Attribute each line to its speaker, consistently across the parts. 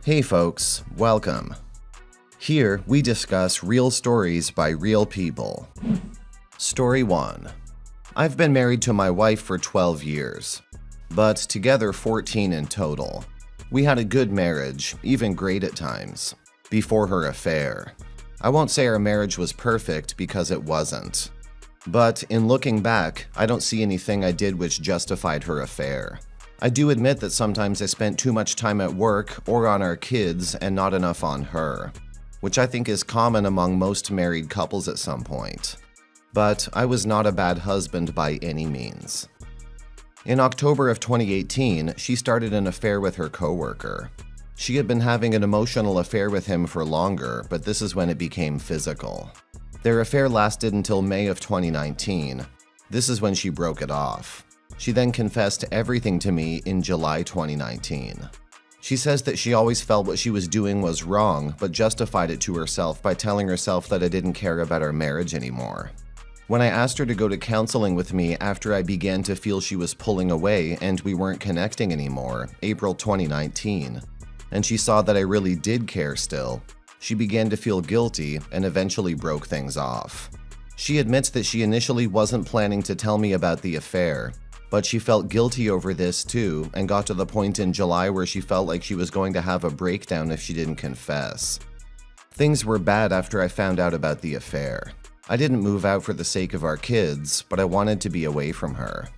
Speaker 1: Hey folks, welcome. Here we discuss real stories by real people. Story 1. I've been married to my wife for 12 years, but together 14 in total. We had a good marriage, even great at times, before her affair. I won't say our marriage was perfect because it wasn't. But in looking back, I don't see anything I did which justified her affair. I do admit that sometimes I spent too much time at work or on our kids and not enough on her, which I think is common among most married couples at some point. But I was not a bad husband by any means. In October of 2018, she started an affair with her coworker. She had been having an emotional affair with him for longer, but this is when it became physical. Their affair lasted until May of 2019. This is when she broke it off. She then confessed everything to me in July 2019. She says that she always felt what she was doing was wrong, but justified it to herself by telling herself that I didn't care about our marriage anymore. When I asked her to go to counseling with me after I began to feel she was pulling away and we weren't connecting anymore, April 2019, and she saw that I really did care still, she began to feel guilty and eventually broke things off. She admits that she initially wasn't planning to tell me about the affair, but she felt guilty over this too and got to the point in July where she felt like she was going to have a breakdown if she didn't confess. Things were bad after I found out about the affair. I didn't move out for the sake of our kids, but I wanted to be away from her.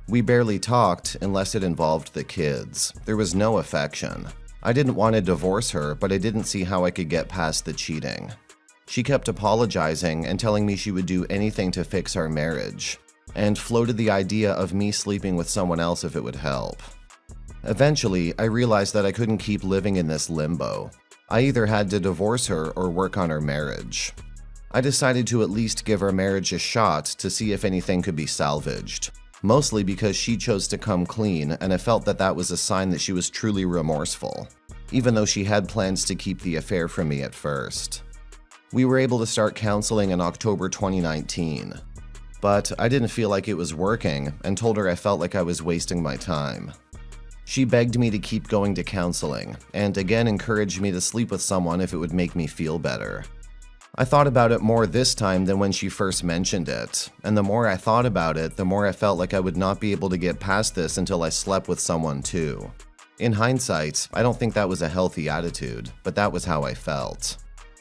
Speaker 1: We barely talked unless it involved the kids. There was no affection. I didn't want to divorce her, but I didn't see how I could get past the cheating. She kept apologizing and telling me she would do anything to fix our marriage, and floated the idea of me sleeping with someone else if it would help. Eventually, I realized that I couldn't keep living in this limbo. I either had to divorce her or work on our marriage. I decided to at least give our marriage a shot to see if anything could be salvaged, mostly because she chose to come clean and I felt that that was a sign that she was truly remorseful, even though she had plans to keep the affair from me at first. We were able to start counseling in October 2019. But I didn't feel like it was working and told her I felt like I was wasting my time. She begged me to keep going to counseling and again encouraged me to sleep with someone if it would make me feel better. I thought about it more this time than when she first mentioned it, and the more I thought about it, the more I felt like I would not be able to get past this until I slept with someone too. In hindsight, I don't think that was a healthy attitude, but that was how I felt.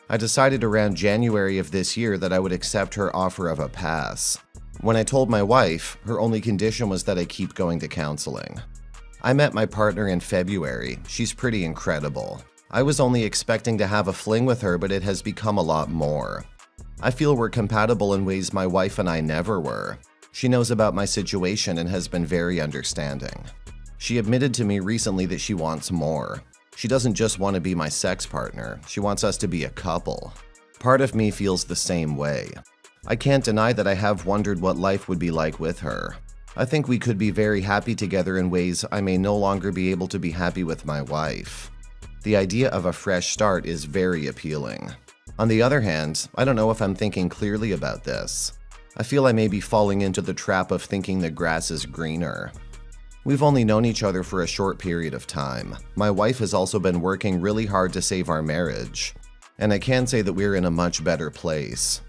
Speaker 1: I decided around January of this year that I would accept her offer of a pass. When I told my wife, her only condition was that I keep going to counseling. I met my partner in February. She's pretty incredible. I was only expecting to have a fling with her, but it has become a lot more. I feel we're compatible in ways my wife and I never were. She knows about my situation and has been very understanding. She admitted to me recently that she wants more. She doesn't just want to be my sex partner, she wants us to be a couple. Part of me feels the same way. I can't deny that I have wondered what life would be like with her. I think we could be very happy together in ways I may no longer be able to be happy with my wife. The idea of a fresh start is very appealing. On the other hand, I don't know if I'm thinking clearly about this. I feel I may be falling into the trap of thinking the grass is greener. We've only known each other for a short period of time. My wife has also been working really hard to save our marriage, and I can say that we're in a much better place.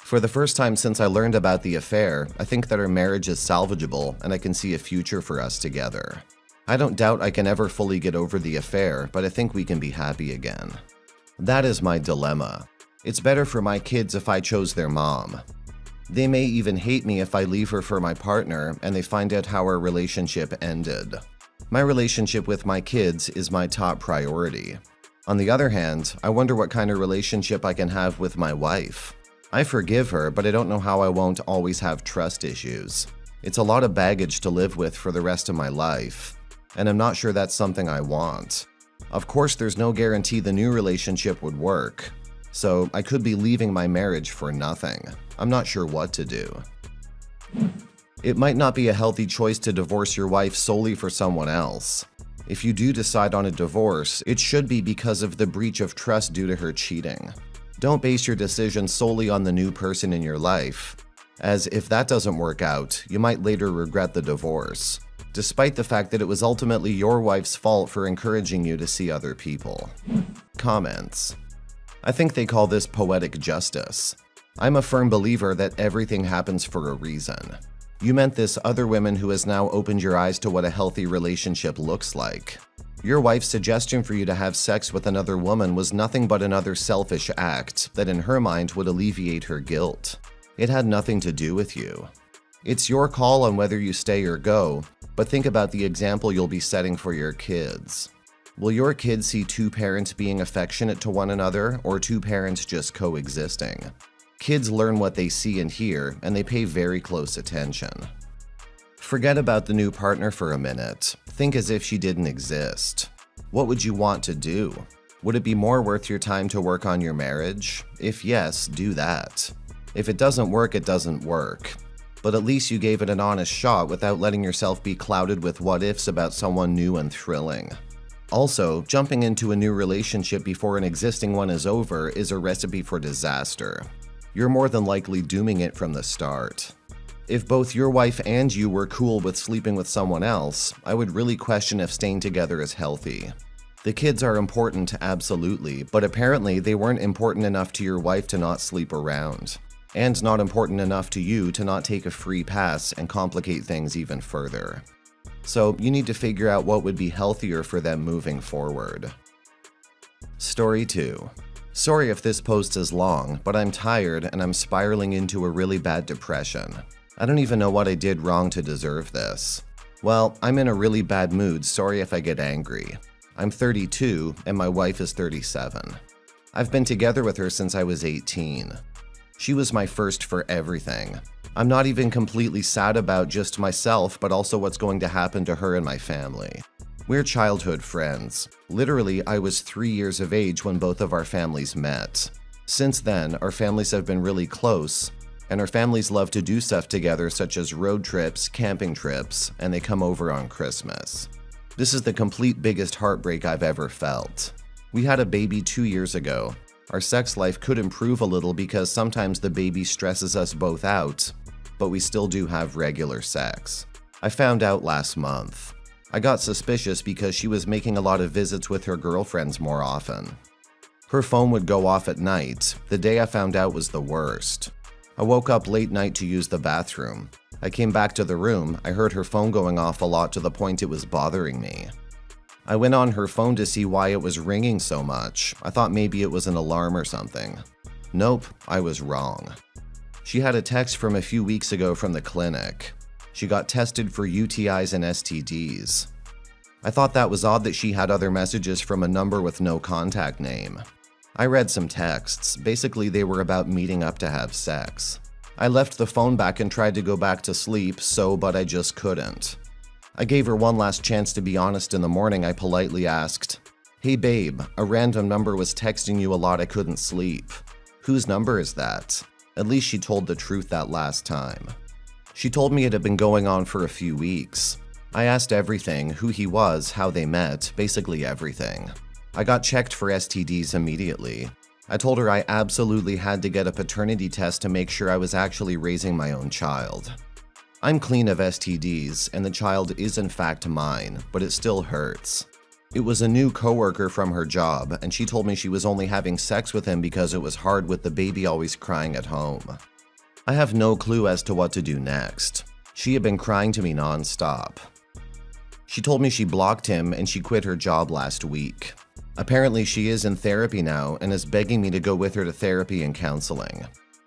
Speaker 1: For the first time since I learned about the affair, I think that our marriage is salvageable and I can see a future for us together. I don't doubt I can ever fully get over the affair, but I think we can be happy again. That is my dilemma. It's better for my kids if I chose their mom. They may even hate me if I leave her for my partner and they find out how our relationship ended. My relationship with my kids is my top priority. On the other hand, I wonder what kind of relationship I can have with my wife. I forgive her, but I don't know how I won't always have trust issues. It's a lot of baggage to live with for the rest of my life, and I'm not sure that's something I want. Of course, there's no guarantee the new relationship would work, so I could be leaving my marriage for nothing. I'm not sure what to do. It might not be a healthy choice to divorce your wife solely for someone else. If you do decide on a divorce, it should be because of the breach of trust due to her cheating. Don't base your decision solely on the new person in your life, as if that doesn't work out, you might later regret the divorce. despite the fact that it was ultimately your wife's fault for encouraging you to see other people. Comments. I think they call this poetic justice. I'm a firm believer that everything happens for a reason. You meant this, other women, who has now opened your eyes to what a healthy relationship looks like. Your wife's suggestion for you to have sex with another woman was nothing but another selfish act that in her mind would alleviate her guilt. It had nothing to do with you. It's your call on whether you stay or go, but think about the example you'll be setting for your kids. Will your kids see two parents being affectionate to one another, or two parents just coexisting? Kids learn what they see and hear, and they pay very close attention. Forget about the new partner for a minute. Think as if she didn't exist. What would you want to do? Would it be more worth your time to work on your marriage? If yes, do that. If it doesn't work, it doesn't work. But at least you gave it an honest shot without letting yourself be clouded with what-ifs about someone new and thrilling. Also, jumping into a new relationship before an existing one is over is a recipe for disaster. You're more than likely dooming it from the start. If both your wife and you were cool with sleeping with someone else, I would really question if staying together is healthy. The kids are important, absolutely, but apparently they weren't important enough to your wife to not sleep around. And not important enough to you to not take a free pass and complicate things even further. So you need to figure out what would be healthier for them moving forward. Story 2. Sorry if this post is long, but I'm tired and I'm spiraling into a really bad depression. I don't even know what I did wrong to deserve this. Well, I'm in a really bad mood, sorry if I get angry. I'm 32 and my wife is 37. I've been together with her since I was 18. She was my first for everything. I'm not even completely sad about just myself, but also what's going to happen to her and my family. We're childhood friends. Literally, I was 3 years of age when both of our families met. Since then, our families have been really close, and our families love to do stuff together such as road trips, camping trips, and they come over on Christmas. This is the complete biggest heartbreak I've ever felt. We had a baby 2 years ago. Our sex life could improve a little because sometimes the baby stresses us both out, but we still do have regular sex. I found out last month. I got suspicious because she was making a lot of visits with her girlfriends more often. Her phone would go off at night. The day I found out was the worst. I woke up late night to use the bathroom. I came back to the room. I heard her phone going off a lot to the point it was bothering me. I went on her phone to see why it was ringing so much. I thought maybe it was an alarm or something. Nope, I was wrong. She had a text from a few weeks ago from the clinic. She got tested for UTIs and STDs. I thought that was odd that she had other messages from a number with no contact name. I read some texts. Basically, they were about meeting up to have sex. I left the phone back and tried to go back to sleep, but I just couldn't. I gave her one last chance to be honest. In the morning, I politely asked, "Hey babe, a random number was texting you a lot, I couldn't sleep. Whose number is that?" At least she told the truth that last time. She told me it had been going on for a few weeks. I asked everything, who he was, how they met, basically everything. I got checked for STDs immediately. I told her I absolutely had to get a paternity test to make sure I was actually raising my own child. I'm clean of STDs, and the child is in fact mine, but it still hurts. It was a new coworker from her job, and she told me she was only having sex with him because it was hard with the baby always crying at home. I have no clue as to what to do next. She had been crying to me non-stop. She told me she blocked him and she quit her job last week. Apparently she is in therapy now and is begging me to go with her to therapy and counseling.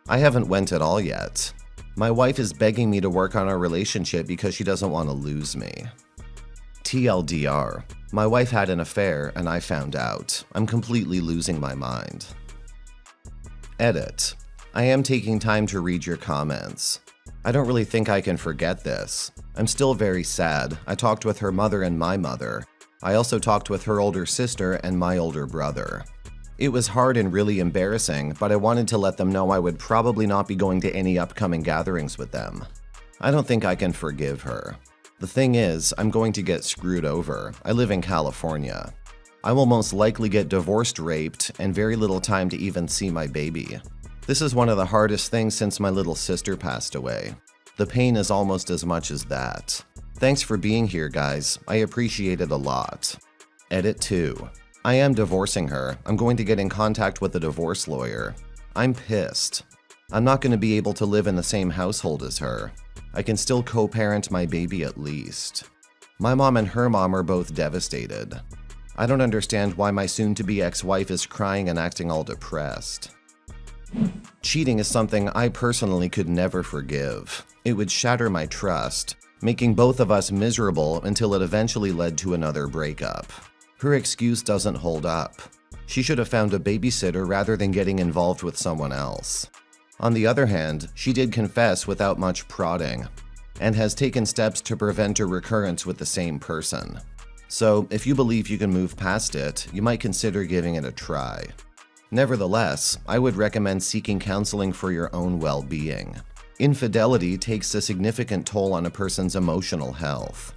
Speaker 1: I haven't went at all yet. My wife is begging me to work on our relationship because she doesn't want to lose me. TLDR. My wife had an affair and I found out. I'm completely losing my mind. Edit. I am taking time to read your comments. I don't really think I can forget this. I'm still very sad. I talked with her mother and my mother. I also talked with her older sister and my older brother. It was hard and really embarrassing, but I wanted to let them know I would probably not be going to any upcoming gatherings with them. I don't think I can forgive her. The thing is, I'm going to get screwed over. I live in California. I will most likely get divorced, raped, and very little time to even see my baby. This is one of the hardest things since my little sister passed away. The pain is almost as much as that. Thanks for being here, guys. I appreciate it a lot. Edit 2. I am divorcing her. I'm going to get in contact with a divorce lawyer. I'm pissed. I'm not going to be able to live in the same household as her. I can still co-parent my baby at least. My mom and her mom are both devastated. I don't understand why my soon-to-be ex-wife is crying and acting all depressed. Cheating is something I personally could never forgive. It would shatter my trust, making both of us miserable until it eventually led to another breakup. Her excuse doesn't hold up. She should have found a babysitter rather than getting involved with someone else. On the other hand, she did confess without much prodding, and has taken steps to prevent a recurrence with the same person. So, if you believe you can move past it, you might consider giving it a try. Nevertheless, I would recommend seeking counseling for your own well-being. Infidelity takes a significant toll on a person's emotional health.